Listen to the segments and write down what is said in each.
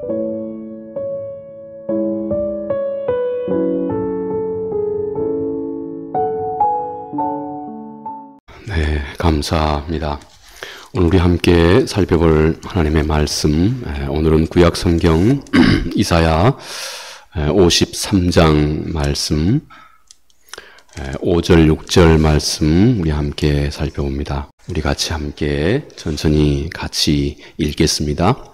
네, 감사합니다. 오늘 우리 함께 살펴볼 하나님의 말씀, 오늘은 구약 성경 이사야 53장 말씀, 5절 6절 말씀 우리 함께 살펴봅니다. 우리 같이 함께 천천히 같이 읽겠습니다.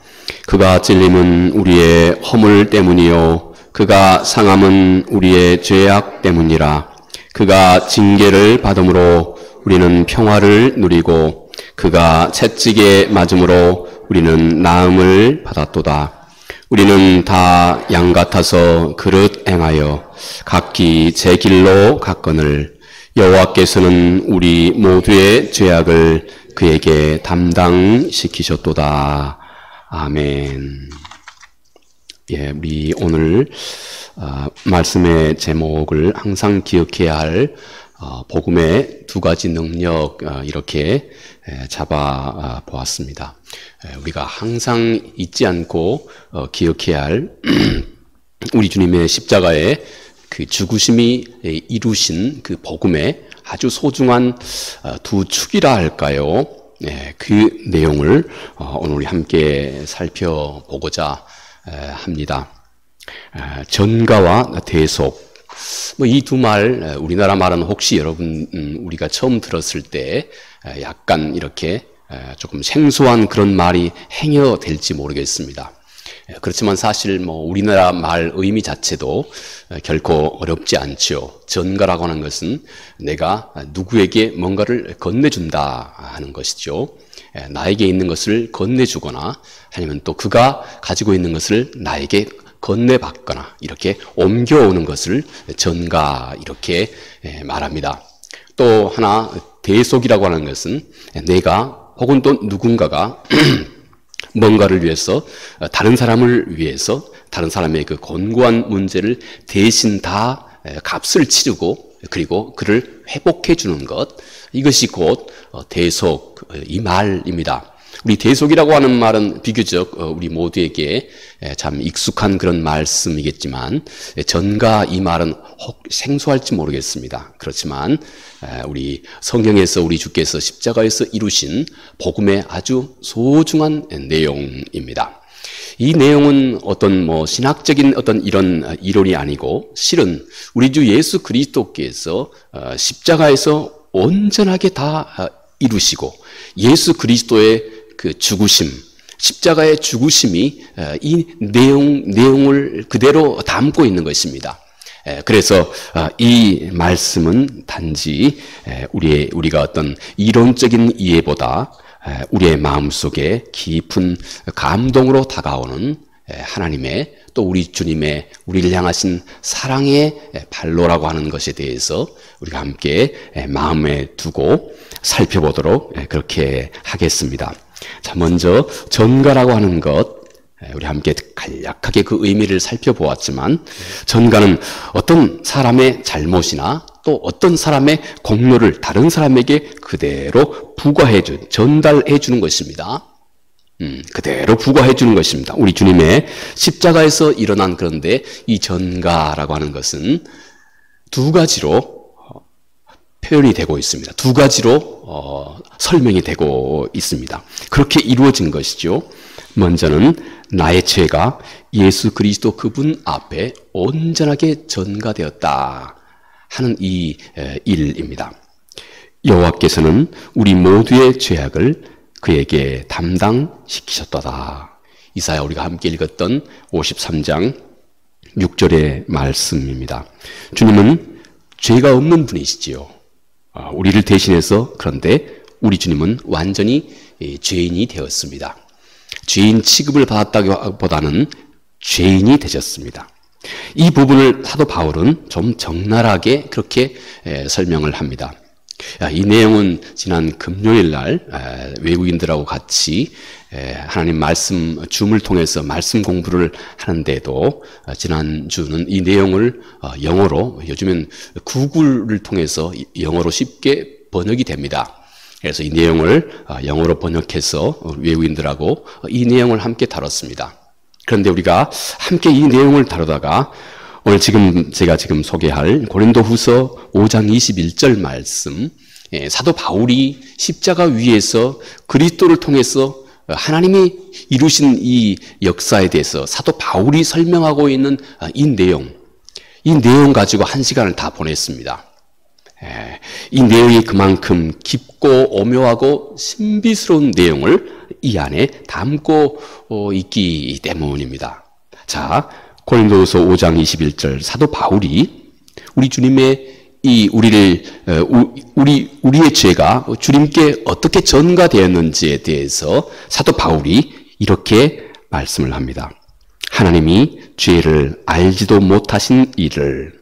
그가 찔림은 우리의 허물 때문이요 그가 상함은 우리의 죄악 때문이라. 그가 징계를 받음으로 우리는 평화를 누리고 그가 채찍에 맞음으로 우리는 나음을 받았도다. 우리는 다 양 같아서 그릇 행하여 각기 제 길로 갔거늘 여호와께서는 우리 모두의 죄악을 그에게 담당시키셨도다. 아멘. 예, 우리 오늘 말씀의 제목을 항상 기억해야 할 복음의 두 가지 능력 이렇게 잡아 보았습니다. 우리가 항상 잊지 않고 기억해야 할 우리 주님의 십자가의 그 죽으심이 이루신 그 복음의 아주 소중한 두 축이라 할까요? 그 내용을 오늘 우리 함께 살펴보고자 합니다. 전가와 대속. 이 두 말, 우리나라 말은 혹시 여러분, 우리가 처음 들었을 때 약간 이렇게 조금 생소한 그런 말이 행여될지 모르겠습니다. 그렇지만 사실 우리나라 말 의미 자체도 결코 어렵지 않죠. 전가라고 하는 것은 내가 누구에게 뭔가를 건네준다 하는 것이죠. 나에게 있는 것을 건네주거나 아니면 또 그가 가지고 있는 것을 나에게 건네받거나 이렇게 옮겨오는 것을 전가 이렇게 말합니다. 또 하나 대속이라고 하는 것은 내가 혹은 또 누군가가 뭔가를 위해서 다른 사람을 위해서 다른 사람의 그 곤고한 문제를 대신 다 값을 치르고 그리고 그를 회복해 주는 것, 이것이 곧 대속 이 말입니다. 우리 대속이라고 하는 말은 비교적 우리 모두에게 참 익숙한 그런 말씀이겠지만 전가 이 말은 혹 생소할지 모르겠습니다. 그렇지만 우리 성경에서 우리 주께서 십자가에서 이루신 복음의 아주 소중한 내용입니다. 이 내용은 어떤 신학적인 어떤 이런 이론이 아니고 실은 우리 주 예수 그리스도께서 십자가에서 온전하게 다 이루시고 예수 그리스도의 그 죽으심, 십자가의 죽으심이 이 내용을 그대로 담고 있는 것입니다. 그래서 이 말씀은 단지 우리가 어떤 이론적인 이해보다 우리의 마음속에 깊은 감동으로 다가오는 하나님의 또 우리 주님의 우리를 향하신 사랑의 발로라고 하는 것에 대해서 우리가 함께 마음에 두고 살펴보도록 그렇게 하겠습니다. 자, 먼저 전가라고 하는 것, 우리 함께 간략하게 그 의미를 살펴보았지만 전가는 어떤 사람의 잘못이나 또 어떤 사람의 공로를 다른 사람에게 그대로 부과해 준, 전달해 주는 것입니다. 그대로 부과해 주는 것입니다. 우리 주님의 십자가에서 일어난, 그런데 이 전가라고 하는 것은 두 가지로 표현이 되고 있습니다. 두 가지로 설명이 되고 있습니다. 그렇게 이루어진 것이죠. 먼저는 나의 죄가 예수 그리스도 그분 앞에 온전하게 전가되었다 하는 이 일입니다. 여호와께서는 우리 모두의 죄악을 그에게 담당시키셨다. 이사야 우리가 함께 읽었던 53장 6절의 말씀입니다. 주님은 죄가 없는 분이시지요. 우리를 대신해서, 그런데 우리 주님은 완전히 죄인이 되었습니다. 죄인 취급을 받았다기보다는 죄인이 되셨습니다. 이 부분을 사도 바울은 좀 적나라하게 그렇게 설명을 합니다. 이 내용은 지난 금요일 날 외국인들하고 같이 하나님 말씀 줌을 통해서 말씀 공부를 하는데도 지난주는 이 내용을 영어로, 요즘엔 구글을 통해서 영어로 쉽게 번역이 됩니다. 그래서 이 내용을 영어로 번역해서 외국인들하고 이 내용을 함께 다뤘습니다. 그런데 우리가 함께 이 내용을 다루다가 오늘 제가 소개할 고린도후서 5장 21절 말씀, 사도 바울이 십자가 위에서 그리스도를 통해서 하나님이 이루신 이 역사에 대해서 사도 바울이 설명하고 있는 이 내용 가지고 한 시간을 다 보냈습니다. 이 내용이 그만큼 깊고 오묘하고 신비스러운 내용을 이 안에 담고 있기 때문입니다. 자, 고린도후서 5장 21절 사도 바울이 우리 주님의 우리의 죄가 주님께 어떻게 전가되었는지에 대해서 사도 바울이 이렇게 말씀을 합니다. 하나님이 죄를 알지도 못하신 이를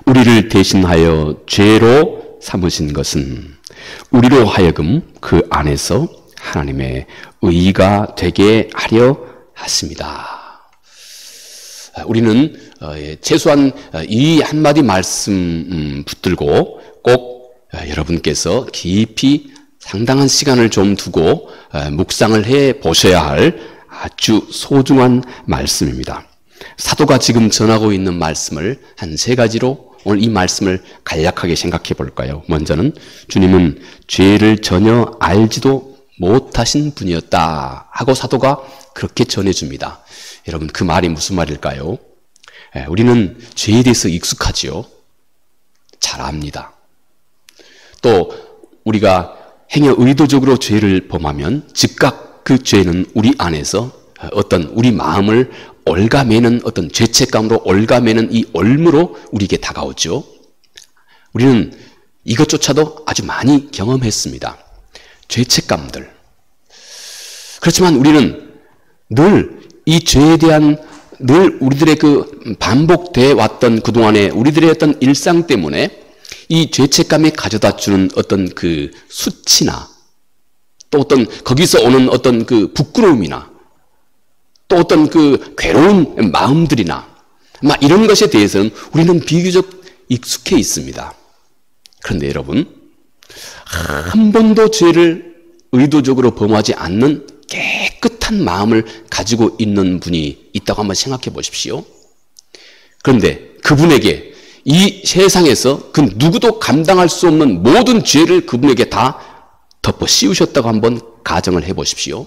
우리를 대신하여 죄로 삼으신 것은 우리로 하여금 그 안에서 하나님의 의가 되게 하려 하십니다. 우리는 최소한 이 한마디 말씀 붙들고 꼭 여러분께서 깊이 상당한 시간을 좀 두고 묵상을 해 보셔야 할 아주 소중한 말씀입니다. 사도가 지금 전하고 있는 말씀을 한 세 가지로 오늘 이 말씀을 간략하게 생각해 볼까요? 먼저는 주님은 죄를 전혀 알지도 못하신 분이었다 하고 사도가 그렇게 전해줍니다. 여러분, 그 말이 무슨 말일까요? 우리는 죄에 대해서 익숙하지요. 잘 압니다. 또 우리가 행여 의도적으로 죄를 범하면 즉각 그 죄는 우리 안에서 어떤 우리 마음을 올가매는 어떤 죄책감으로 올가매는 이 올무로 우리에게 다가오죠. 우리는 이것조차도 아주 많이 경험했습니다. 죄책감들. 그렇지만 우리는 늘 이 죄에 대한 늘 우리들의 그 반복돼 왔던 그동안의 우리들의 어떤 일상 때문에 이 죄책감이 가져다 주는 어떤 그 수치나 또 어떤 거기서 오는 어떤 그 부끄러움이나 또 어떤 그 괴로운 마음들이나 막 이런 것에 대해서는 우리는 비교적 익숙해 있습니다. 그런데 여러분, 한 번도 죄를 의도적으로 범하지 않는 깨끗한 마음을 가지고 있는 분이 있다고 한번 생각해 보십시오. 그런데 그분에게 이 세상에서 그 누구도 감당할 수 없는 모든 죄를 그분에게 다 덮어 씌우셨다고 한번 가정을 해 보십시오.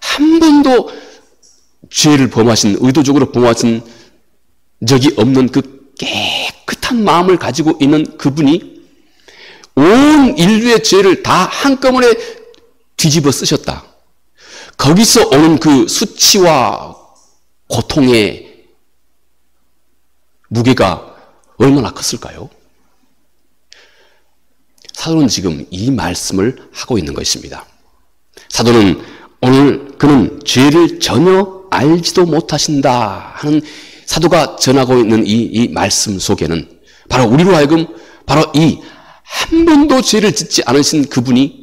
한 번도 죄를 의도적으로 범하신 적이 없는 그 깨끗한 마음을 가지고 있는 그분이 온 인류의 죄를 다 한꺼번에 뒤집어 쓰셨다. 거기서 오는 그 수치와 고통의 무게가 얼마나 컸을까요? 사도는 지금 이 말씀을 하고 있는 것입니다. 사도는 오늘 그는 죄를 전혀 알지도 못하신다 하는 사도가 전하고 있는 이 말씀 속에는 바로 우리로 하여금 바로 이 한 번도 죄를 짓지 않으신 그분이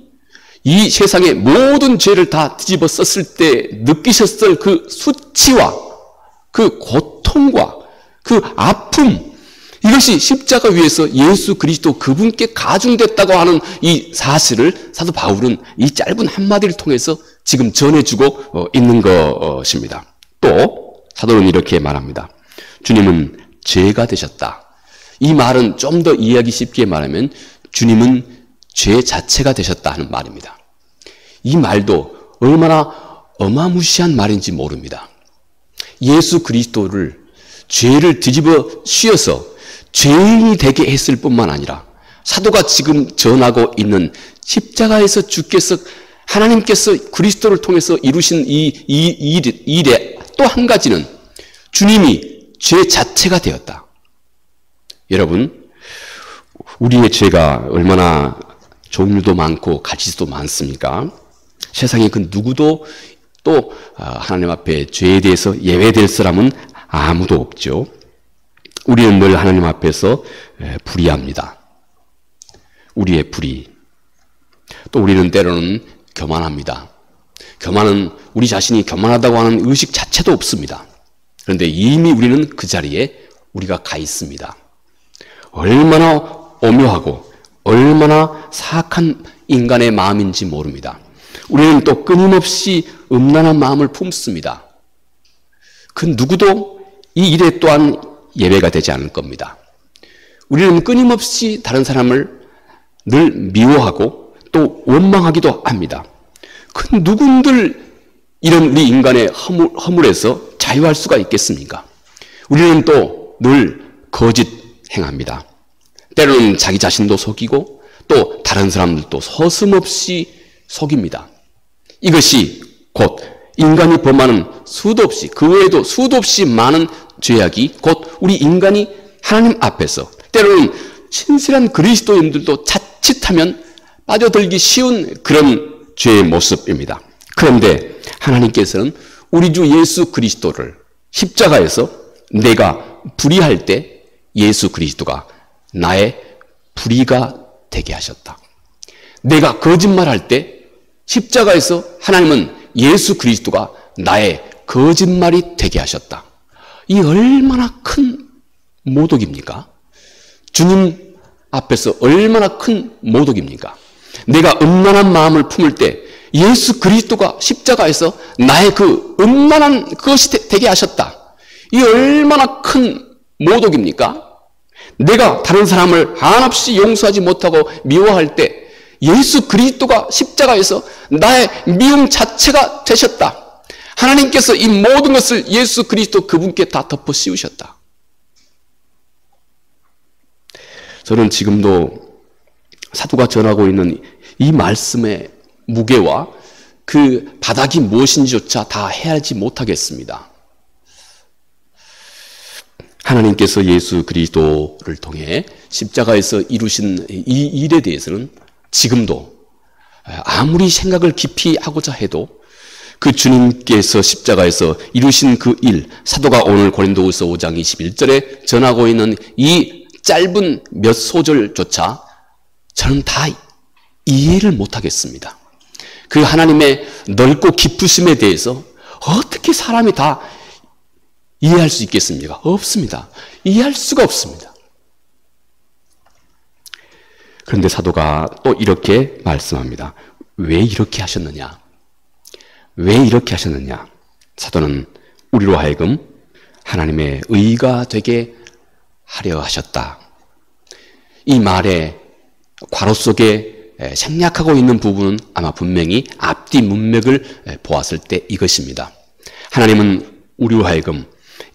이 세상의 모든 죄를 다 뒤집어 썼을 때 느끼셨을 그 수치와 그 고통과 그 아픔, 이것이 십자가 위에서 예수 그리스도 그분께 가중됐다고 하는 이 사실을 사도 바울은 이 짧은 한마디를 통해서 지금 전해주고 있는 것입니다. 또 사도는 이렇게 말합니다. 주님은 죄가 되셨다. 이 말은 좀 더 이해하기 쉽게 말하면 주님은 죄 자체가 되셨다 하는 말입니다. 이 말도 얼마나 어마무시한 말인지 모릅니다. 예수 그리스도를 죄를 뒤집어 씌워서 죄인이 되게 했을 뿐만 아니라 사도가 지금 전하고 있는 십자가에서 주께서 하나님께서 그리스도를 통해서 이루신 이 일에 또 한 가지는 주님이 죄 자체가 되었다. 여러분, 우리의 죄가 얼마나 종류도 많고 가지도 많습니까? 세상에 그 누구도 또 하나님 앞에 죄에 대해서 예외될 사람은 아무도 없죠. 우리는 늘 하나님 앞에서 불의합니다. 우리의 불의. 또 우리는 때로는 교만합니다. 교만은 우리 자신이 교만하다고 하는 의식 자체도 없습니다. 그런데 이미 우리는 그 자리에 우리가 가 있습니다. 얼마나 오묘하고 얼마나 사악한 인간의 마음인지 모릅니다. 우리는 또 끊임없이 음란한 마음을 품습니다. 그 누구도 이 일에 또한 예외가 되지 않을 겁니다. 우리는 끊임없이 다른 사람을 늘 미워하고 또 원망하기도 합니다. 그 누군들 이런 우리 인간의 허물에서 자유할 수가 있겠습니까? 우리는 또 늘 거짓 행합니다. 때로는 자기 자신도 속이고 또 다른 사람들도 서슴없이 속입니다. 이것이 곧 인간이 범하는 수도 없이, 그 외에도 수도 없이 많은 죄악이 곧 우리 인간이 하나님 앞에서 때로는 신실한 그리스도인들도 자칫하면 빠져들기 쉬운 그런 죄의 모습입니다. 그런데 하나님께서는 우리 주 예수 그리스도를 십자가에서 내가 불의할 때 예수 그리스도가 나의 불의가 되게 하셨다. 내가 거짓말할 때 십자가에서 하나님은 예수 그리스도가 나의 거짓말이 되게 하셨다. 이 얼마나 큰 모독입니까? 주님 앞에서 얼마나 큰 모독입니까? 내가 음란한 마음을 품을 때 예수 그리스도가 십자가에서 나의 그 음란한 것이 되게 하셨다. 이 얼마나 큰 모독입니까? 내가 다른 사람을 한없이 용서하지 못하고 미워할 때 예수 그리스도가 십자가에서 나의 미움 자체가 되셨다. 하나님께서 이 모든 것을 예수 그리스도 그분께 다 덮어 씌우셨다. 저는 지금도 사도가 전하고 있는 이 말씀의 무게와 그 바닥이 무엇인지조차 다 헤아리지 못하겠습니다. 하나님께서 예수 그리스도를 통해 십자가에서 이루신 이 일에 대해서는 지금도 아무리 생각을 깊이 하고자 해도 그 주님께서 십자가에서 이루신 그 일, 사도가 오늘 고린도후서 5장 21절에 전하고 있는 이 짧은 몇 소절조차 저는 다 이해를 못하겠습니다. 그 하나님의 넓고 깊으심에 대해서 어떻게 사람이 다 이해할 수 있겠습니까? 없습니다. 이해할 수가 없습니다. 그런데 사도가 또 이렇게 말씀합니다. 왜 이렇게 하셨느냐? 왜 이렇게 하셨느냐? 사도는 우리로 하여금 하나님의 의가 되게 하려 하셨다. 이 말에 괄호 속에 생략하고 있는 부분은 아마 분명히 앞뒤 문맥을 보았을 때 이것입니다. 하나님은 우리로 하여금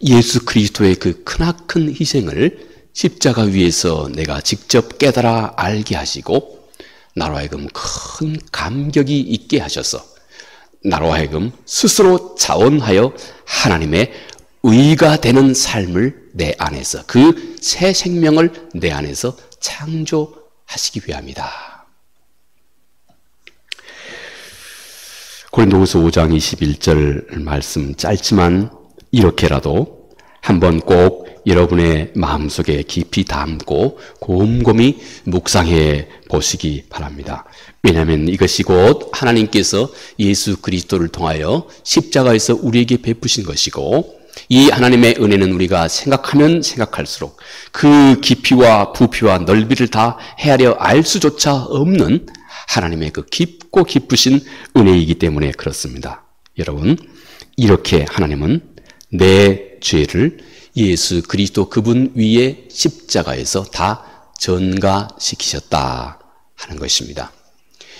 예수 그리스도의 그 크나큰 희생을 십자가 위에서 내가 직접 깨달아 알게 하시고 나로 하여금 큰 감격이 있게 하셔서 나로 하여금 스스로 자원하여 하나님의 의가 되는 삶을 내 안에서 그 새 생명을 내 안에서 창조하시기 위함이다. 고린도후서 5장 21절 말씀 짧지만 이렇게라도 한번 꼭 여러분의 마음속에 깊이 담고 곰곰이 묵상해 보시기 바랍니다. 왜냐하면 이것이 곧 하나님께서 예수 그리스도를 통하여 십자가에서 우리에게 베푸신 것이고 이 하나님의 은혜는 우리가 생각하면 생각할수록 그 깊이와 부피와 넓이를 다 헤아려 알 수조차 없는 하나님의 그 깊고 깊으신 은혜이기 때문에 그렇습니다. 여러분, 이렇게 하나님은 내 죄를 예수 그리스도 그분 위에 십자가에서 다 전가시키셨다 하는 것입니다.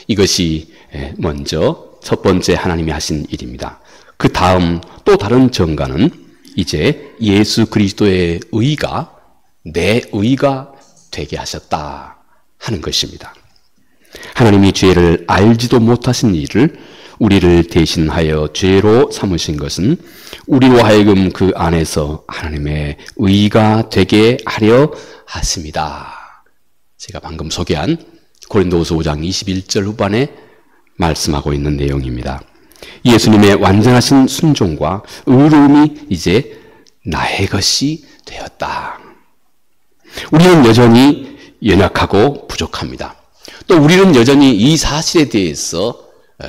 이것이 먼저 첫 번째 하나님이 하신 일입니다. 그 다음 또 다른 전가는 이제 예수 그리스도의 의가 내 의가 되게 하셨다 하는 것입니다. 하나님이 죄를 알지도 못하신 일을 우리를 대신하여 죄로 삼으신 것은 우리로 하여금 그 안에서 하나님의 의가 되게 하려 하십니다. 제가 방금 소개한 고린도후서 5장 21절 후반에 말씀하고 있는 내용입니다. 예수님의 완전하신 순종과 의로움이 이제 나의 것이 되었다. 우리는 여전히 연약하고 부족합니다. 또 우리는 여전히 이 사실에 대해서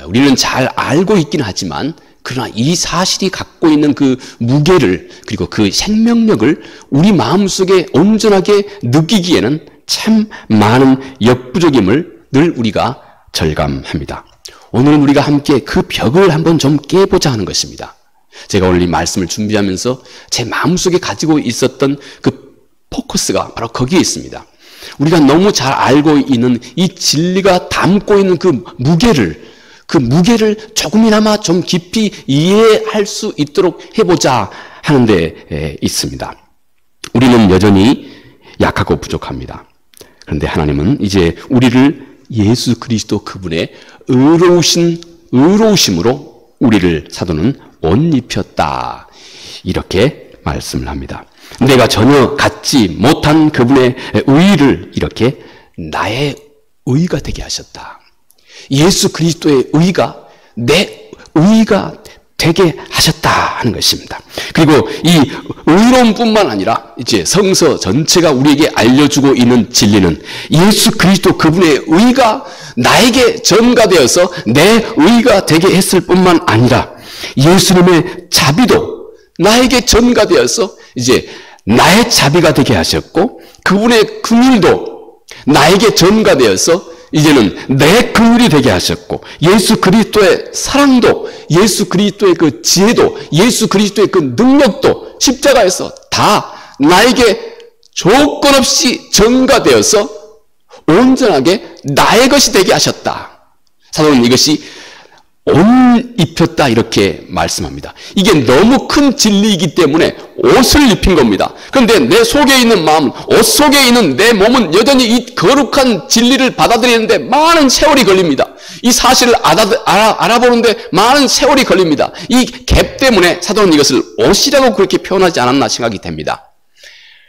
우리는 잘 알고 있긴 하지만 그러나 이 사실이 갖고 있는 그 무게를 그리고 그 생명력을 우리 마음속에 온전하게 느끼기에는 참 많은 역부족임을 늘 우리가 절감합니다. 오늘은 우리가 함께 그 벽을 한번 좀 깨보자 하는 것입니다. 제가 오늘 이 말씀을 준비하면서 제 마음속에 가지고 있었던 그 포커스가 바로 거기에 있습니다. 우리가 너무 잘 알고 있는 이 진리가 담고 있는 그 무게를 조금이나마 좀 깊이 이해할 수 있도록 해보자 하는 데 있습니다. 우리는 여전히 약하고 부족합니다. 그런데 하나님은 이제 우리를 예수 그리스도 그분의 의로우심으로 우리를 사도는 옷 입혔다. 이렇게 말씀을 합니다. 내가 전혀 갖지 못한 그분의 의를 이렇게 나의 의가 되게 하셨다. 예수 그리스도의 의가 내 의가 되게 하셨다 하는 것입니다. 그리고 이 의로움뿐만 아니라 이제 성서 전체가 우리에게 알려주고 있는 진리는 예수 그리스도 그분의 의가 나에게 전가되어서 내 의가 되게 했을 뿐만 아니라 예수님의 자비도 나에게 전가되어서 이제 나의 자비가 되게 하셨고 그분의 긍휼도 나에게 전가되어서 이제는 내 긍휼이 되게 하셨고 예수 그리스도의 사랑도 예수 그리스도의 그 지혜도 예수 그리스도의 그 능력도 십자가에서 다 나에게 조건 없이 전가되어서 온전하게 나의 것이 되게 하셨다. 사도는 이것이 옷 입혔다 이렇게 말씀합니다. 이게 너무 큰 진리이기 때문에 옷을 입힌 겁니다. 그런데 내 속에 있는 마음, 옷 속에 있는 내 몸은 여전히 이 거룩한 진리를 받아들이는데 많은 세월이 걸립니다. 이 사실을 알아보는데 많은 세월이 걸립니다. 이 갭 때문에 사도는 이것을 옷이라고 그렇게 표현하지 않았나 생각이 됩니다.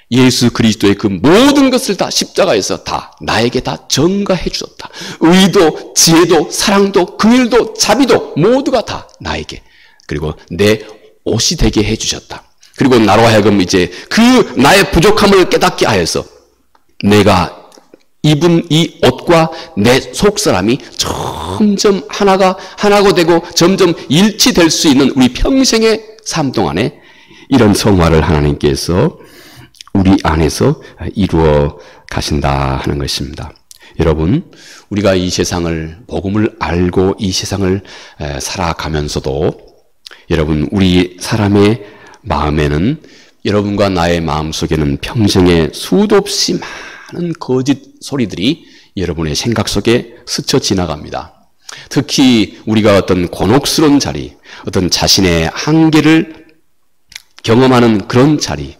예수 그리스도의 그 모든 것을 다 십자가에서 다 나에게 다 전가해 주셨다. 의도, 지혜도, 사랑도, 긍휼도, 자비도 모두가 다 나에게 그리고 내 옷이 되게 해 주셨다. 그리고 나로 하여금 이제 그 나의 부족함을 깨닫게 하여서 내가 입은 이 옷과 내 속사람이 점점 하나가 되고 점점 일치될 수 있는 우리 평생의 삶 동안에 이런 성화를 하나님께서 우리 안에서 이루어 가신다 하는 것입니다. 여러분, 우리가 이 세상을 복음을 알고 이 세상을 살아가면서도 여러분 우리 사람의 마음에는 여러분과 나의 마음속에는 평생에 수도 없이 많은 거짓 소리들이 여러분의 생각 속에 스쳐 지나갑니다. 특히 우리가 어떤 곤혹스러운 자리, 어떤 자신의 한계를 경험하는 그런 자리,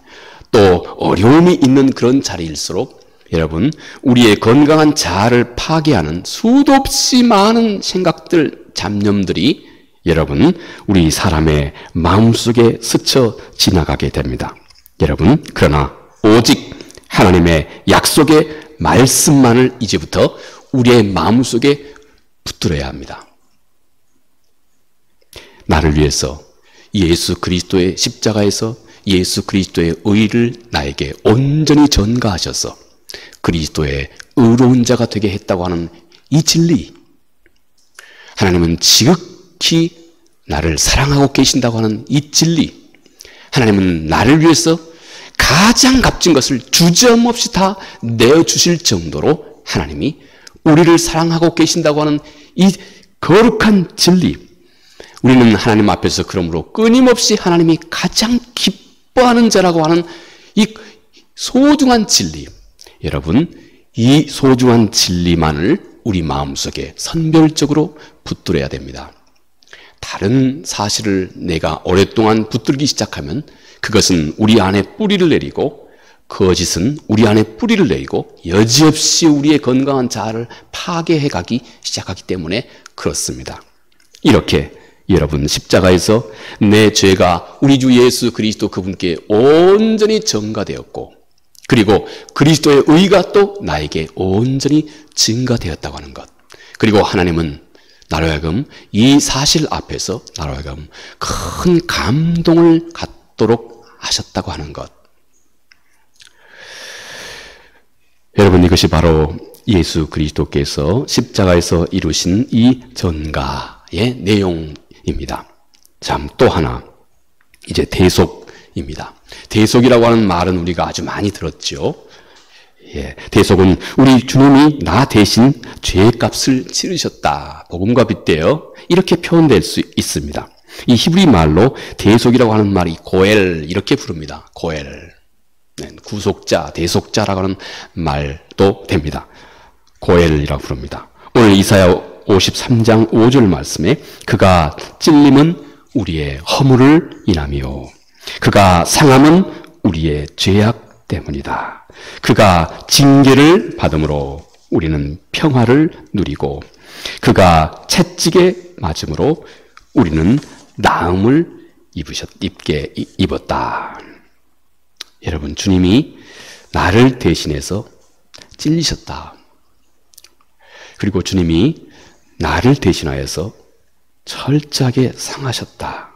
또 어려움이 있는 그런 자리일수록 여러분 우리의 건강한 자아를 파괴하는 수도 없이 많은 생각들, 잡념들이 여러분 우리 사람의 마음속에 스쳐 지나가게 됩니다. 여러분 그러나 오직 하나님의 약속의 말씀만을 이제부터 우리의 마음속에 붙들어야 합니다. 나를 위해서 예수 그리스도의 십자가에서 예수 그리스도의 의를 나에게 온전히 전가하셔서 그리스도의 의로운 자가 되게 했다고 하는 이 진리, 하나님은 지극히 나를 사랑하고 계신다고 하는 이 진리, 하나님은 나를 위해서 가장 값진 것을 주저함없이 다 내어주실 정도로 하나님이 우리를 사랑하고 계신다고 하는 이 거룩한 진리, 우리는 하나님 앞에서 그러므로 끊임없이 하나님이 가장 기뻐하는 자라고 하는 이 소중한 진리, 여러분 이 소중한 진리만을 우리 마음속에 선별적으로 붙들어야 됩니다. 다른 사실을 내가 오랫동안 붙들기 시작하면 그것은 우리 안에 뿌리를 내리고 거짓은 우리 안에 뿌리를 내리고 여지없이 우리의 건강한 자아를 파괴해가기 시작하기 때문에 그렇습니다. 이렇게 여러분 십자가에서 내 죄가 우리 주 예수 그리스도 그분께 온전히 전가되었고 그리고 그리스도의 의가 또 나에게 온전히 증가되었다고 하는 것, 그리고 하나님은 나로 하여금 이 사실 앞에서 나로 하여금 큰 감동을 갖도록 하셨다고 하는 것, 여러분 이것이 바로 예수 그리스도께서 십자가에서 이루신 이 전가의 내용입니다. 참 또 하나 이제 대속입니다. 대속이라고 하는 말은 우리가 아주 많이 들었죠. 예, 대속은 우리 주님이 나 대신 죄값을 치르셨다. 복음과 빗대어 이렇게 표현될 수 있습니다. 이 히브리 말로 대속이라고 하는 말이 고엘 이렇게 부릅니다. 고엘. 네, 구속자, 대속자라고 하는 말도 됩니다. 고엘이라고 부릅니다. 오늘 이사야 53장 5절 말씀에 그가 찔림은 우리의 허물을 인하며 그가 상함은 우리의 죄악 때문이다. 그가 징계를 받음으로 우리는 평화를 누리고 그가 채찍에 맞음으로 우리는 나음을 입었다. 여러분, 주님이 나를 대신해서 찔리셨다. 그리고 주님이 나를 대신하여서 철저하게 상하셨다.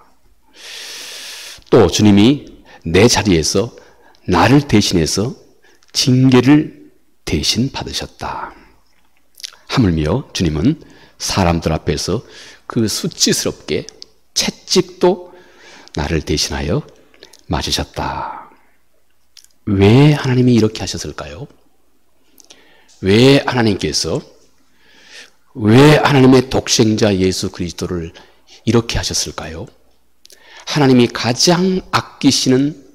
또 주님이 내 자리에서 나를 대신해서 징계를 대신 받으셨다. 하물며 주님은 사람들 앞에서 그 수치스럽게 채찍도 나를 대신하여 맞으셨다. 왜 하나님이 이렇게 하셨을까요? 왜 하나님의 독생자 예수 그리스도를 이렇게 하셨을까요? 하나님이 가장 아끼시는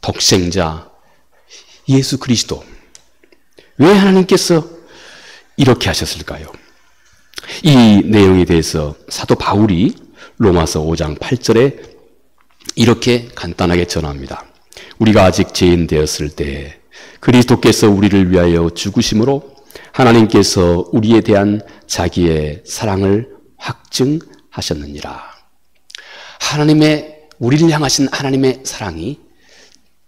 독생자 예수 그리스도, 왜 하나님께서 이렇게 하셨을까요? 이 내용에 대해서 사도 바울이 로마서 5장 8절에 이렇게 간단하게 전합니다. 우리가 아직 죄인 되었을 때 그리스도께서 우리를 위하여 죽으심으로 하나님께서 우리에 대한 자기의 사랑을 확증하셨느니라. 우리를 향하신 하나님의 사랑이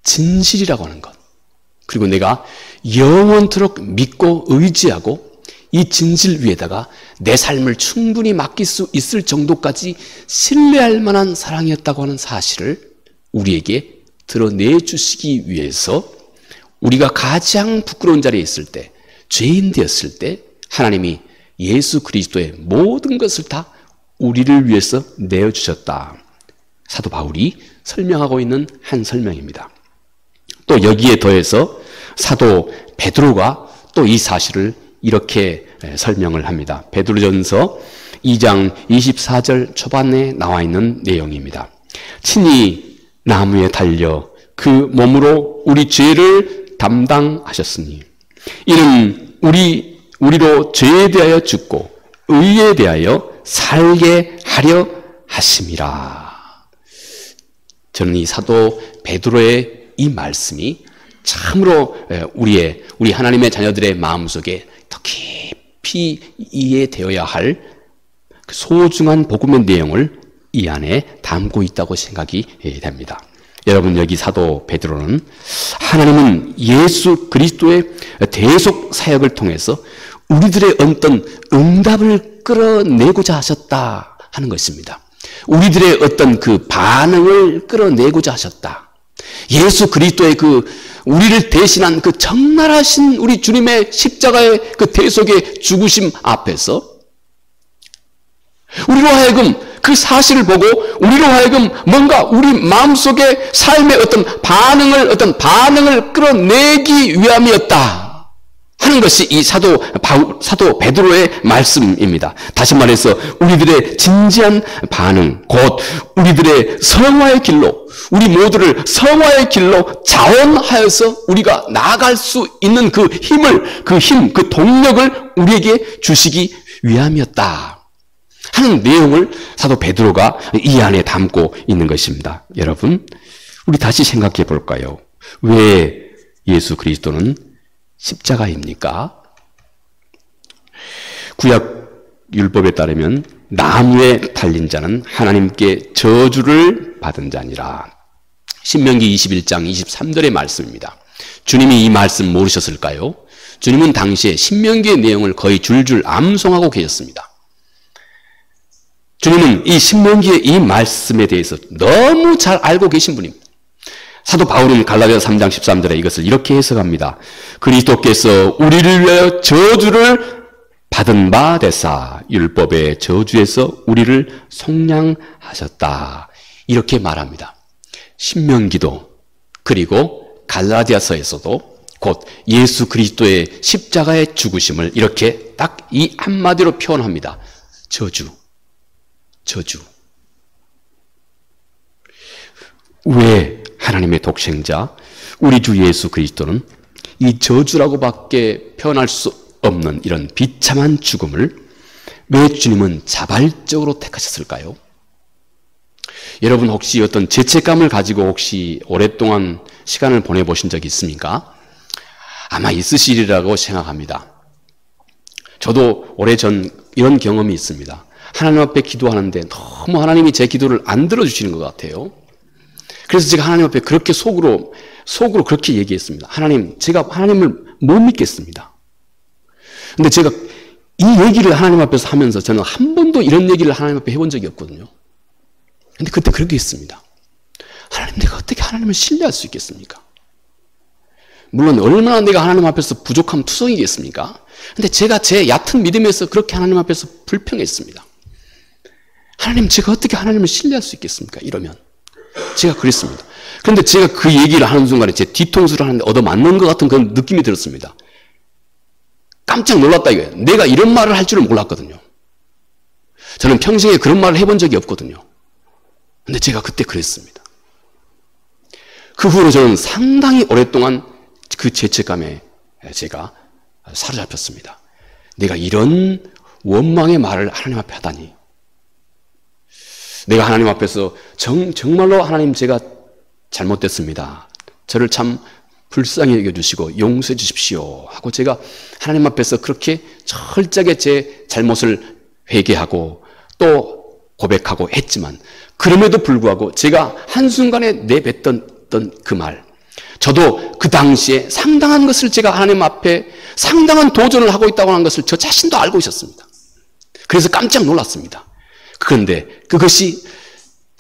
진실이라고 하는 것, 그리고 내가 영원토록 믿고 의지하고 이 진실 위에다가 내 삶을 충분히 맡길 수 있을 정도까지 신뢰할 만한 사랑이었다고 하는 사실을 우리에게 드러내 주시기 위해서 우리가 가장 부끄러운 자리에 있을 때, 죄인 되었을 때 하나님이 예수 그리스도의 모든 것을 다 우리를 위해서 내어주셨다. 사도 바울이 설명하고 있는 한 설명입니다. 또 여기에 더해서 사도 베드로가 또 이 사실을 이렇게 설명을 합니다. 베드로전서 2장 24절 초반에 나와 있는 내용입니다. 친히 나무에 달려 그 몸으로 우리 죄를 담당하셨으니 이는 우리로 죄에 대하여 죽고 의에 대하여 살게 하려 하심이라. 저는 이 사도 베드로의 이 말씀이 참으로 우리 하나님의 자녀들의 마음속에 더 깊이 이해되어야 할 소중한 복음의 내용을 이 안에 담고 있다고 생각이 됩니다. 여러분, 여기 사도 베드로는 하나님은 예수 그리스도의 대속 사역을 통해서 우리들의 어떤 응답을 끌어내고자 하셨다 하는 것입니다. 우리들의 어떤 그 반응을 끌어내고자 하셨다. 예수 그리스도의 우리를 대신한 그 적나라하신 우리 주님의 십자가의 그 대속의 죽으심 앞에서 우리로 하여금 그 사실을 보고 우리로 하여금 뭔가 우리 마음속에 삶의 어떤 반응을 끌어내기 위함이었다 하는 것이 이 사도 베드로의 말씀입니다. 다시 말해서 우리들의 진지한 반응, 곧 우리들의 성화의 길로, 우리 모두를 성화의 길로 자원하여서 우리가 나아갈 수 있는 그 동력을 우리에게 주시기 위함이었다 하는 내용을 사도 베드로가 이 안에 담고 있는 것입니다. 여러분, 우리 다시 생각해 볼까요? 왜 예수 그리스도는 십자가입니까? 구약 율법에 따르면 나무에 달린 자는 하나님께 저주를 받은 자니라. 신명기 21장 23절의 말씀입니다. 주님이 이 말씀 모르셨을까요? 주님은 당시에 신명기의 내용을 거의 줄줄 암송하고 계셨습니다. 주님은 이 신명기의 이 말씀에 대해서 너무 잘 알고 계신 분입니다. 사도 바울은 갈라디아 3장 13절에 이것을 이렇게 해석합니다. 그리스도께서 우리를 위하여 저주를 받은 바 되사 율법의 저주에서 우리를 속량하셨다. 이렇게 말합니다. 신명기도 그리고 갈라디아서에서도 곧 예수 그리스도의 십자가의 죽으심을 이렇게 딱 이 한마디로 표현합니다. 저주. 저주. 왜 하나님의 독생자 우리 주 예수 그리스도는 이 저주라고밖에 표현할 수 없는 이런 비참한 죽음을 왜 주님은 자발적으로 택하셨을까요? 여러분 혹시 어떤 죄책감을 가지고 혹시 오랫동안 시간을 보내보신 적이 있습니까? 아마 있으시리라고 생각합니다. 저도 오래전 이런 경험이 있습니다. 하나님 앞에 기도하는데 너무 하나님이 제 기도를 안 들어주시는 것 같아요. 그래서 제가 하나님 앞에 그렇게 속으로 그렇게 얘기했습니다. 하나님, 제가 하나님을 못 믿겠습니다. 근데 제가 이 얘기를 하나님 앞에서 하면서 저는 한 번도 이런 얘기를 하나님 앞에 해본 적이 없거든요. 근데 그때 그렇게 했습니다. 하나님, 내가 어떻게 하나님을 신뢰할 수 있겠습니까? 물론 얼마나 내가 하나님 앞에서 부족함 투성이겠습니까? 근데 제가 제 얕은 믿음에서 그렇게 하나님 앞에서 불평했습니다. 하나님, 제가 어떻게 하나님을 신뢰할 수 있겠습니까? 이러면 제가 그랬습니다. 그런데 제가 그 얘기를 하는 순간에 제 뒤통수를 하는데 얻어맞는 것 같은 그런 느낌이 들었습니다. 깜짝 놀랐다 이거예요. 내가 이런 말을 할 줄을 몰랐거든요. 저는 평생에 그런 말을 해본 적이 없거든요. 근데 제가 그때 그랬습니다. 그 후로 저는 상당히 오랫동안 그 죄책감에 제가 사로잡혔습니다. 내가 이런 원망의 말을 하나님 앞에 하다니. 내가 하나님 앞에서 정말로 하나님 제가 잘못됐습니다. 저를 참 불쌍히 여겨주시고 용서해 주십시오 하고 제가 하나님 앞에서 그렇게 철저하게 제 잘못을 회개하고 또 고백하고 했지만 그럼에도 불구하고 제가 한순간에 내뱉던 그 말, 저도 그 당시에 상당한 것을 제가 하나님 앞에 상당한 도전을 하고 있다고 하는 것을 저 자신도 알고 있었습니다. 그래서 깜짝 놀랐습니다. 그런데 그것이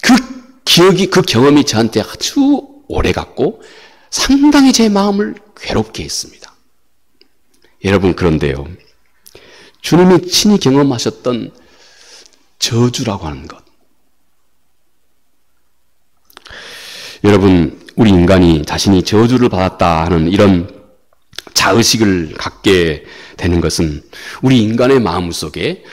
그 기억이 그 경험이 저한테 아주 오래 갔고 상당히 제 마음을 괴롭게 했습니다. 여러분, 그런데요, 주님이 친히 경험하셨던 저주라고 하는 것, 여러분, 우리 인간이 자신이 저주를 받았다 하는 이런 자의식을 갖게 되는 것은 우리 인간의 마음속에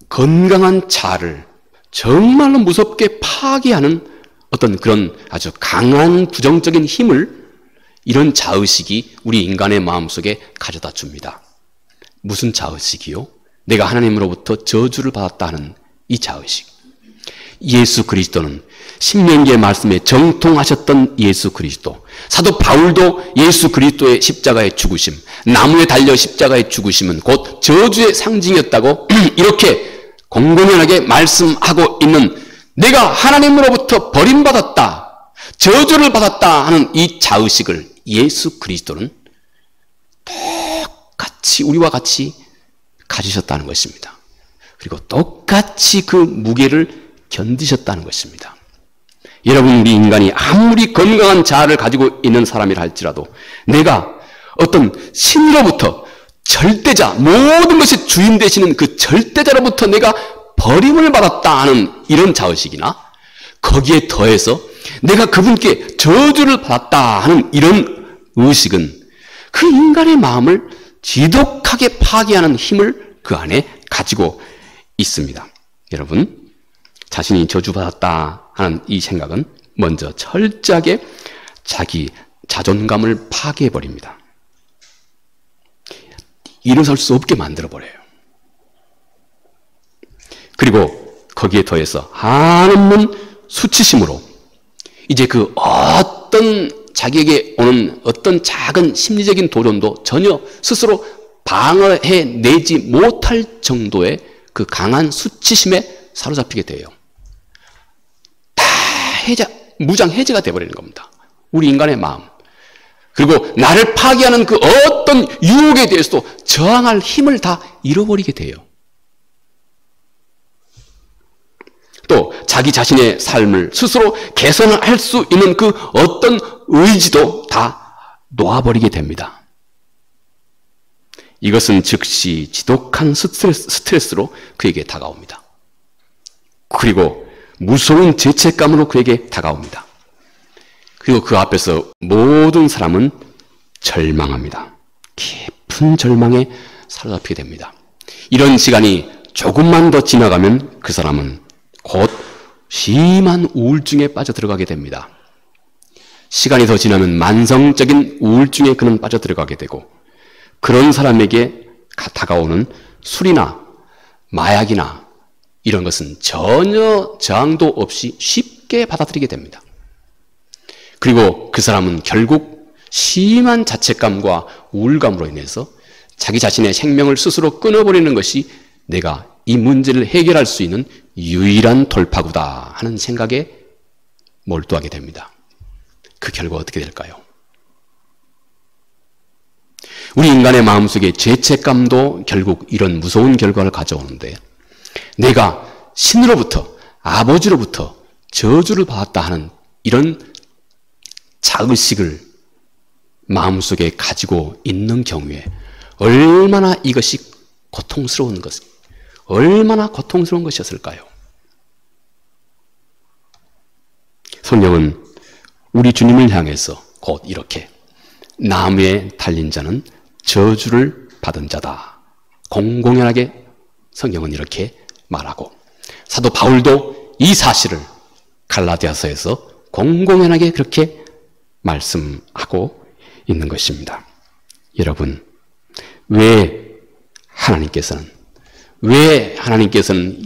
건강한 자아를 정말로 무섭게 파괴하는 어떤 그런 아주 강한 부정적인 힘을 이런 자의식이 우리 인간의 마음속에 가져다 줍니다. 무슨 자의식이요? 내가 하나님으로부터 저주를 받았다 하는 이 자의식. 예수 그리스도는 신명기의 말씀에 정통하셨던 예수 그리스도, 사도 바울도 예수 그리스도의 십자가의 죽으심, 나무에 달려 십자가의 죽으심은 곧 저주의 상징이었다고 이렇게 공공연하게 말씀하고 있는, 내가 하나님으로부터 버림받았다, 저주를 받았다 하는 이 자의식을 예수 그리스도는 똑같이 우리와 같이 가지셨다는 것입니다. 그리고 똑같이 그 무게를 견디셨다는 것입니다. 여러분, 우리 인간이 아무리 건강한 자아를 가지고 있는 사람이라 할지라도 내가 어떤 신으로부터 절대자, 모든 것이 주인 되시는 그 절대자로부터 내가 버림을 받았다 하는 이런 자의식이나 거기에 더해서 내가 그분께 저주를 받았다 하는 이런 의식은 그 인간의 마음을 지독하게 파괴하는 힘을 그 안에 가지고 있습니다. 여러분, 자신이 저주받았다 하는 이 생각은 먼저 철저하게 자기 자존감을 파괴해버립니다. 일어설 수 없게 만들어버려요. 그리고 거기에 더해서 한없는 수치심으로 이제 그 어떤 자기에게 오는 어떤 작은 심리적인 도전도 전혀 스스로 방어해내지 못할 정도의 그 강한 수치심에 사로잡히게 돼요. 다 무장 해제가 되어버리는 겁니다. 우리 인간의 마음. 그리고 나를 파괴하는 그 어떤 유혹에 대해서도 저항할 힘을 다 잃어버리게 돼요. 또 자기 자신의 삶을 스스로 개선할 수 있는 그 어떤 의지도 다 놓아버리게 됩니다. 이것은 즉시 지독한 스트레스로 그에게 다가옵니다. 그리고 무서운 죄책감으로 그에게 다가옵니다. 그리고 그 앞에서 모든 사람은 절망합니다. 깊은 절망에 사로잡히게 됩니다. 이런 시간이 조금만 더 지나가면 그 사람은 곧 심한 우울증에 빠져들어가게 됩니다. 시간이 더 지나면 만성적인 우울증에 그는 빠져들어가게 되고, 그런 사람에게 다가오는 술이나 마약이나 이런 것은 전혀 저항도 없이 쉽게 받아들이게 됩니다. 그리고 그 사람은 결국 심한 자책감과 우울감으로 인해서 자기 자신의 생명을 스스로 끊어버리는 것이 내가 이 문제를 해결할 수 있는 유일한 돌파구다 하는 생각에 몰두하게 됩니다. 그 결과 어떻게 될까요? 우리 인간의 마음속에 죄책감도 결국 이런 무서운 결과를 가져오는데, 내가 신으로부터, 아버지로부터 저주를 받았다 하는 이런 자의식을 마음속에 가지고 있는 경우에 얼마나 이것이 고통스러운 것, 얼마나 고통스러운 것이었을까요? 성경은 우리 주님을 향해서 곧 이렇게 나무에 달린 자는 저주를 받은 자다, 공공연하게 성경은 이렇게 말하고, 사도 바울도 이 사실을 갈라디아서에서 공공연하게 그렇게 말씀하고 있는 것입니다. 여러분, 왜 하나님께서는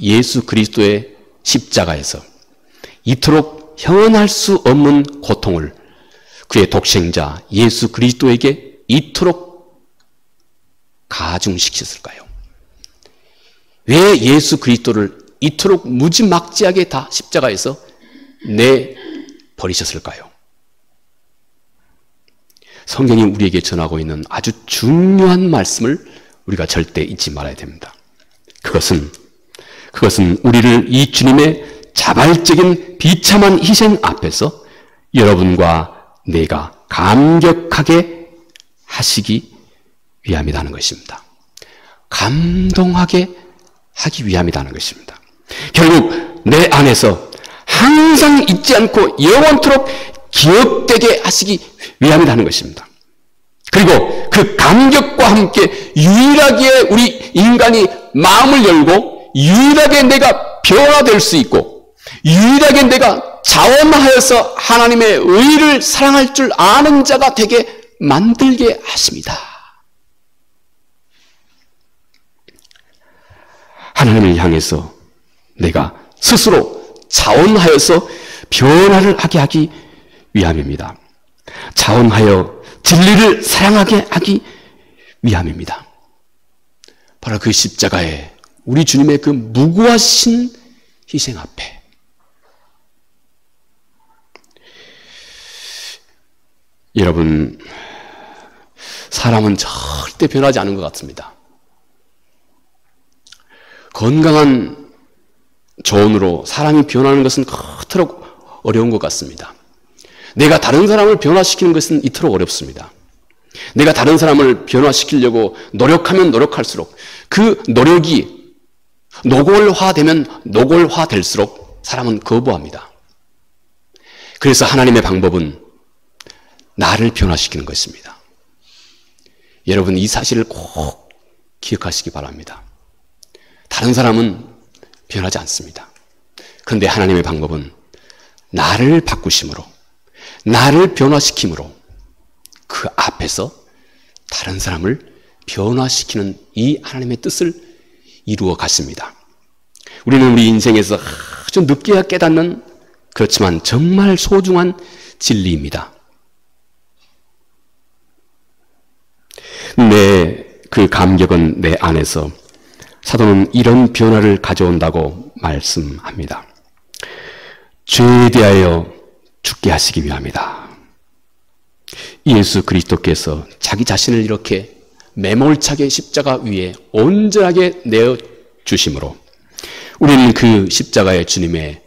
예수 그리스도의 십자가에서 이토록 형언할 수 없는 고통을 그의 독생자 예수 그리스도에게 이토록 가중시켰을까요? 왜 예수 그리스도를 이토록 무지막지하게 다 십자가에서 내버리셨을까요? 성경이 우리에게 전하고 있는 아주 중요한 말씀을 우리가 절대 잊지 말아야 됩니다. 그것은 우리를 이 주님의 자발적인 비참한 희생 앞에서 여러분과 내가 감격하게 하시기 위함이라는 것입니다. 감동하게 하기 위함이라는 것입니다. 결국 내 안에서 항상 잊지 않고 영원토록 기억되게 하시기 위함이라는 것입니다. 그리고 그 감격과 함께 유일하게 우리 인간이 마음을 열고 유일하게 내가 변화될 수 있고 유일하게 내가 자원하여서 하나님의 의를 사랑할 줄 아는 자가 되게 만들게 하십니다. 하나님을 향해서 내가 스스로 자원하여서 변화를 하게 하기 위함입니다. 자원하여 진리를 사랑하게 하기 위함입니다. 바로 그 십자가에 우리 주님의 그 무고하신 희생 앞에 여러분, 사람은 절대 변하지 않은 것 같습니다. 건강한 조언으로 사람이 변하는 것은 그토록 어려운 것 같습니다. 내가 다른 사람을 변화시키는 것은 이토록 어렵습니다. 내가 다른 사람을 변화시키려고 노력하면 노력할수록 그 노력이 노골화되면 노골화될수록 사람은 거부합니다. 그래서 하나님의 방법은 나를 변화시키는 것입니다. 여러분, 이 사실을 꼭 기억하시기 바랍니다. 다른 사람은 변하지 않습니다. 그런데 하나님의 방법은 나를 바꾸심으로, 나를 변화시킴으로 그 앞에서 다른 사람을 변화시키는 이 하나님의 뜻을 이루어 갔습니다. 우리는 우리 인생에서 아주 늦게야 깨닫는, 그렇지만 정말 소중한 진리입니다. 그 감격은 내 안에서 사도는 이런 변화를 가져온다고 말씀합니다. 죄에 대하여 죽게 하시기 위함이다. 예수 그리스도께서 자기 자신을 이렇게 매몰차게 십자가 위에 온전하게 내어주심으로 우리는 그 십자가의 주님의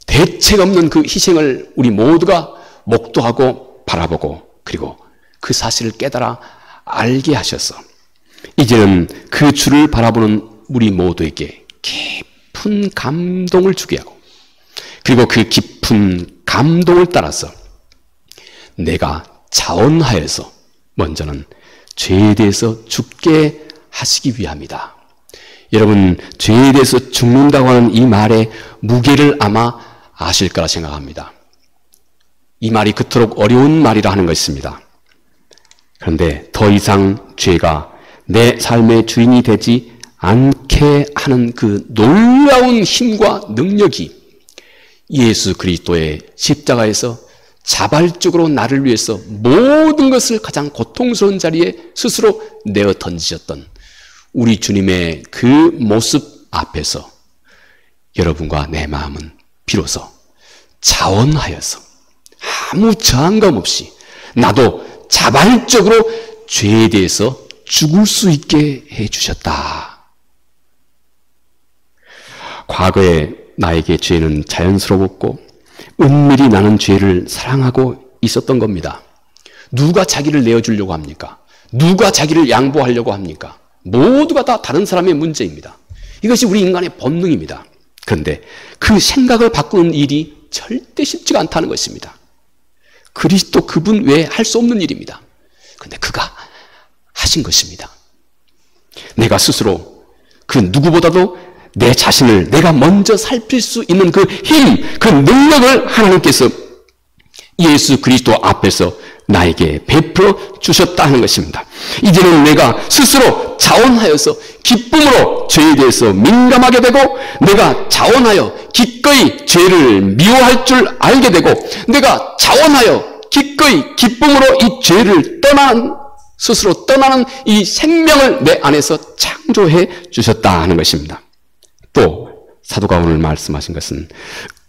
대책 없는 그 희생을 우리 모두가 목도하고 바라보고, 그리고 그 사실을 깨달아 알게 하셔서 이제는 그 주를 바라보는 우리 모두에게 깊은 감동을 주게 하고, 그리고 그 깊은 감동을 따라서 내가 자원하여서 먼저는 죄에 대해서 죽게 하시기 위함이다. 여러분, 죄에 대해서 죽는다고 하는 이 말의 무게를 아마 아실 거라 생각합니다. 이 말이 그토록 어려운 말이라 하는 것입니다. 그런데 더 이상 죄가 내 삶의 주인이 되지 않게 하는 그 놀라운 힘과 능력이 예수 그리스도의 십자가에서 자발적으로 나를 위해서 모든 것을 가장 고통스러운 자리에 스스로 내어 던지셨던 우리 주님의 그 모습 앞에서 여러분과 내 마음은 비로소 자원하여서 아무 저항감 없이 나도 자발적으로 죄에 대해서 죽을 수 있게 해주셨다. 과거에 나에게 죄는 자연스러웠고 은밀히 나는 죄를 사랑하고 있었던 겁니다. 누가 자기를 내어주려고 합니까? 누가 자기를 양보하려고 합니까? 모두가 다 다른 사람의 문제입니다. 이것이 우리 인간의 본능입니다. 그런데 그 생각을 바꾸는 일이 절대 쉽지가 않다는 것입니다. 그리스도 그분 외에 할 수 없는 일입니다. 그런데 그가 하신 것입니다. 내가 스스로 그 누구보다도 내 자신을 내가 먼저 살필 수 있는 그 힘, 그 능력을 하나님께서 예수 그리스도 앞에서 나에게 베풀어 주셨다는 것입니다. 이제는 내가 스스로 자원하여서 기쁨으로 죄에 대해서 민감하게 되고 내가 자원하여 기꺼이 죄를 미워할 줄 알게 되고 내가 자원하여 기꺼이 기쁨으로 이 죄를 스스로 떠나는 이 생명을 내 안에서 창조해 주셨다 하는 것입니다. 또 사도가 오늘 말씀하신 것은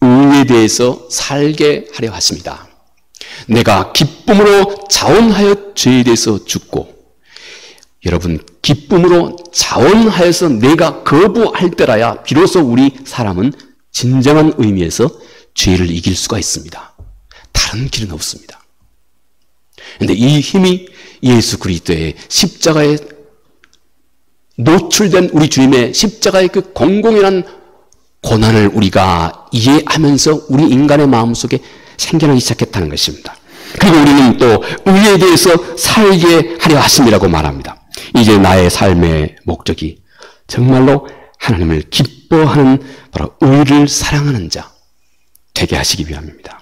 의에 대해서 살게 하려 하십니다. 내가 기쁨으로 자원하여 죄에 대해서 죽고 여러분 기쁨으로 자원하여서 내가 거부할 때라야 비로소 우리 사람은 진정한 의미에서 죄를 이길 수가 있습니다. 다른 길은 없습니다. 그런데 이 힘이 예수 그리스도의 십자가에 노출된 우리 주님의 십자가의 그 공공연한 고난을 우리가 이해하면서 우리 인간의 마음속에 생겨나기 시작했다는 것입니다. 그리고 우리는 또 의에 대해서 살게 하려 하심이라고 말합니다. 이제 나의 삶의 목적이 정말로 하나님을 기뻐하는 바로 의를 사랑하는 자 되게 하시기 위함입니다.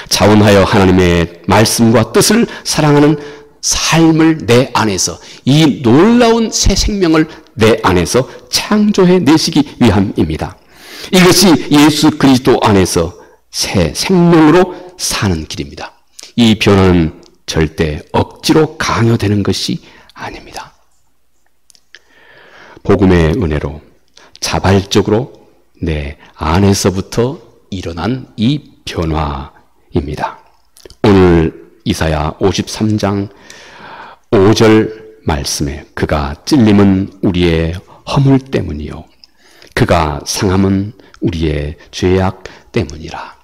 자원하여 하나님의 말씀과 뜻을 사랑하는 삶을 내 안에서 이 놀라운 새 생명을 내 안에서 창조해 내시기 위함입니다. 이것이 예수 그리스도 안에서 새 생명으로 사는 길입니다. 이 변화는 절대 억지로 강요되는 것이 아닙니다. 복음의 은혜로 자발적으로 내 안에서부터 일어난 이 변화입니다. 오늘 이사야 53장 5절 말씀에 그가 찔림은 우리의 허물 때문이요 그가 상함은 우리의 죄악 때문이라.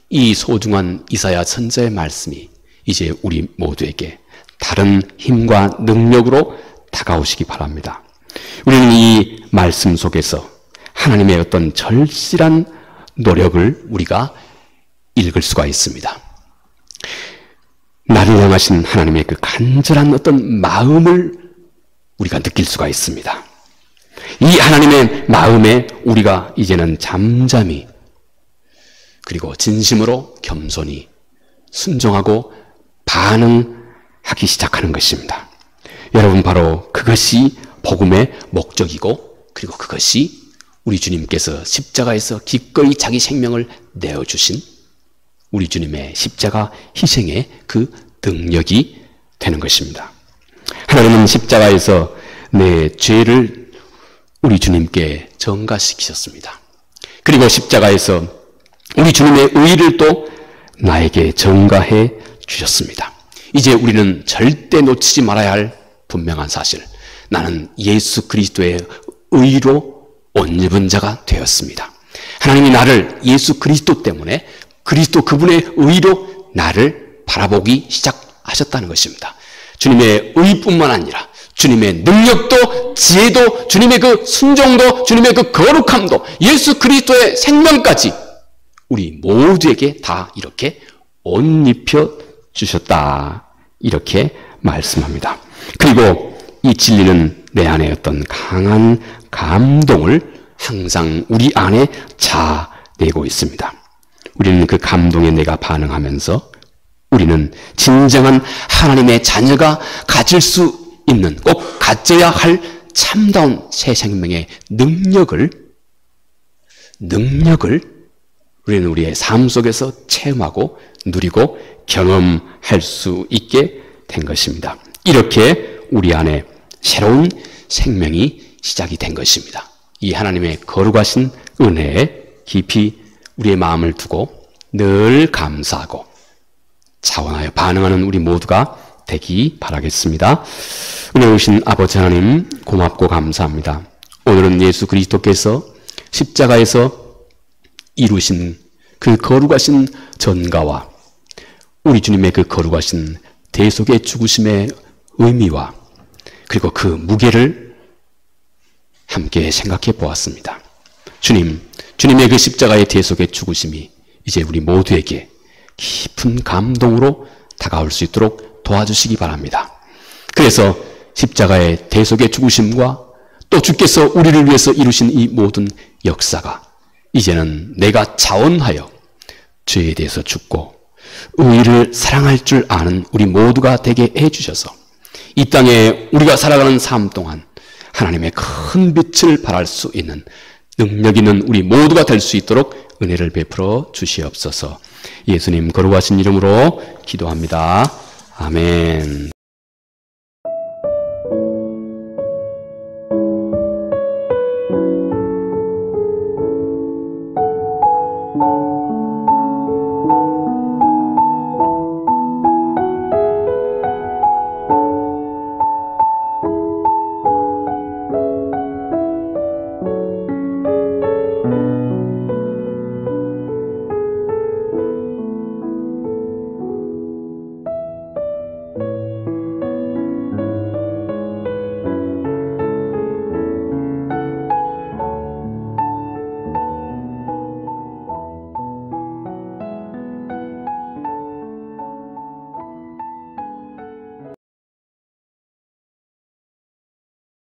이 소중한 이사야 선지자의 말씀이 이제 우리 모두에게 다른 힘과 능력으로 다가오시기 바랍니다. 우리는 이 말씀 속에서 하나님의 어떤 절실한 노력을 우리가 읽을 수가 있습니다. 나를 향하신 하나님의 그 간절한 어떤 마음을 우리가 느낄 수가 있습니다. 이 하나님의 마음에 우리가 이제는 잠잠히 그리고 진심으로 겸손히 순종하고 반응하기 시작하는 것입니다. 여러분, 바로 그것이 복음의 목적이고 그리고 그것이 우리 주님께서 십자가에서 기꺼이 자기 생명을 내어주신 우리 주님의 십자가 희생의 그 능력이 되는 것입니다. 하나님은 십자가에서 내 죄를 우리 주님께 전가시키셨습니다. 그리고 십자가에서 우리 주님의 의를 또 나에게 전가해 주셨습니다. 이제 우리는 절대 놓치지 말아야 할 분명한 사실, 나는 예수 그리스도의 의로 옷 입은 자가 되었습니다. 하나님이 나를 예수 그리스도 때문에 그리스도 그분의 의로 나를 바라보기 시작하셨다는 것입니다. 주님의 의뿐만 아니라 주님의 능력도 지혜도 주님의 그 순종도 주님의 그 거룩함도 예수 그리스도의 생명까지 우리 모두에게 다 이렇게 옷 입혀 주셨다. 이렇게 말씀합니다. 그리고 이 진리는 내 안에 어떤 강한 감동을 항상 우리 안에 자내고 있습니다. 우리는 그 감동에 내가 반응하면서 우리는 진정한 하나님의 자녀가 가질 수 있는, 꼭 가져야 할 참다운 새 생명의 능력을 우리는 우리의 삶 속에서 체험하고 누리고 경험할 수 있게 된 것입니다. 이렇게 우리 안에 새로운 생명이 시작이 된 것입니다. 이 하나님의 거룩하신 은혜에 깊이 우리의 마음을 두고 늘 감사하고 자원하여 반응하는 우리 모두가 되기 바라겠습니다. 은혜 오신 아버지 하나님, 고맙고 감사합니다. 오늘은 예수 그리스도께서 십자가에서 이루신 그 거룩하신 전가와 우리 주님의 그 거룩하신 대속의 죽으심의 의미와 그리고 그 무게를 함께 생각해 보았습니다. 주님의 그 십자가의 대속의 죽으심이 이제 우리 모두에게 깊은 감동으로 다가올 수 있도록 도와주시기 바랍니다. 그래서 십자가의 대속의 죽으심과 또 주께서 우리를 위해서 이루신 이 모든 역사가 이제는 내가 자원하여 죄에 대해서 죽고 의를 사랑할 줄 아는 우리 모두가 되게 해주셔서 이 땅에 우리가 살아가는 삶 동안 하나님의 큰 빛을 발할 수 있는 능력 있는 우리 모두가 될 수 있도록 은혜를 베풀어 주시옵소서. 예수님 거룩하신 이름으로 기도합니다. 아멘.